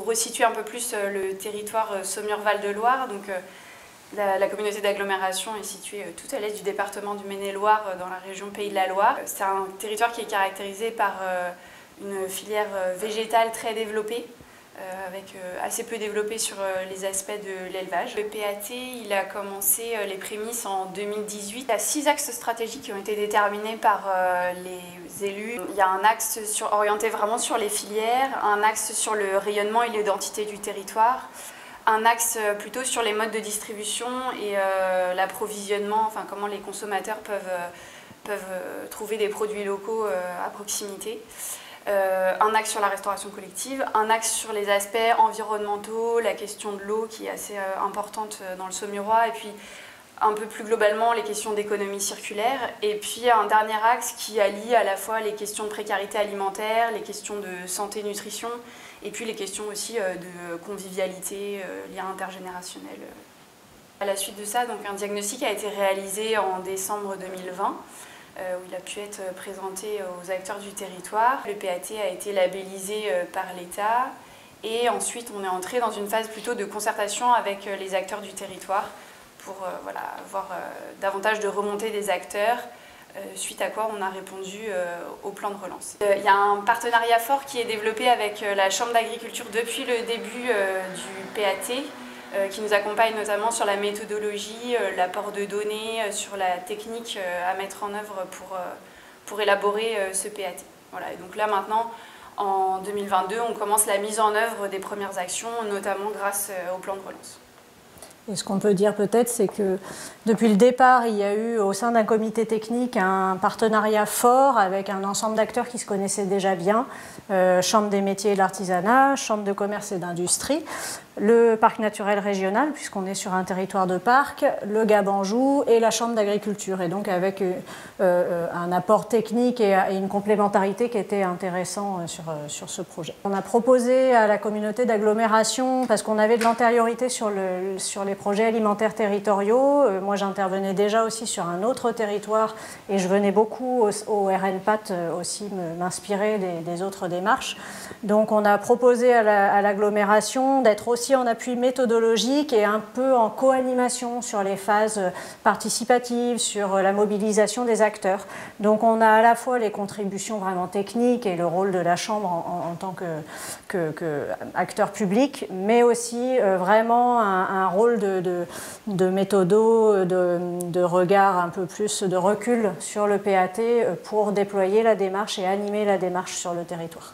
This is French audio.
resituer un peu plus le territoire Saumur-Val-de-Loire. Donc, la communauté d'agglomération est située tout à l'est du département du Maine-et-Loire, dans la région Pays de la Loire. C'est un territoire qui est caractérisé par une filière végétale très développée, assez peu développée sur les aspects de l'élevage. Le PAT, il a commencé les prémices en 2018. Il y a 6 axes stratégiques qui ont été déterminés par les élus. Il y a un axe orienté vraiment sur les filières, un axe sur le rayonnement et l'identité du territoire, un axe plutôt sur les modes de distribution et l'approvisionnement, enfin comment les consommateurs peuvent trouver des produits locaux à proximité. Un axe sur la restauration collective, un axe sur les aspects environnementaux, la question de l'eau qui est assez importante dans le Saumurois, et puis un peu plus globalement les questions d'économie circulaire, et puis un dernier axe qui allie à la fois les questions de précarité alimentaire, les questions de santé-nutrition, et puis les questions aussi de convivialité, lien intergénérationnel. À la suite de ça, donc, un diagnostic a été réalisé en décembre 2020, où il a pu être présenté aux acteurs du territoire. Le PAT a été labellisé par l'État, et ensuite on est entré dans une phase plutôt de concertation avec les acteurs du territoire pour avoir davantage de remontée des acteurs, suite à quoi on a répondu au plan de relance. Il y a un partenariat fort qui est développé avec la Chambre d'agriculture depuis le début du PAT, qui nous accompagne notamment sur la méthodologie, l'apport de données, sur la technique à mettre en œuvre pour élaborer ce PAT. Voilà. Et donc là maintenant, en 2022, on commence la mise en œuvre des premières actions, notamment grâce au plan de relance. Et ce qu'on peut dire peut-être, c'est que depuis le départ, il y a eu au sein d'un comité technique un partenariat fort avec un ensemble d'acteurs qui se connaissaient déjà bien, Chambre des métiers et de l'artisanat, Chambre de commerce et d'industrie, le parc naturel régional, puisqu'on est sur un territoire de parc, le Gab-Anjou et la Chambre d'agriculture. Et donc avec un apport technique et une complémentarité qui était intéressant sur ce projet. On a proposé à la communauté d'agglomération, parce qu'on avait de l'antériorité sur les projets alimentaires territoriaux. Moi, j'intervenais déjà aussi sur un autre territoire et je venais beaucoup au RNPAT aussi m'inspirer des autres démarches. Donc, on a proposé à l'agglomération d'être aussi en appui méthodologique et un peu en co-animation sur les phases participatives, sur la mobilisation des acteurs. Donc, on a à la fois les contributions vraiment techniques et le rôle de la Chambre en tant qu'acteur public, mais aussi vraiment un rôle de méthodo, de regard un peu plus de recul sur le PAT pour déployer la démarche et animer la démarche sur le territoire.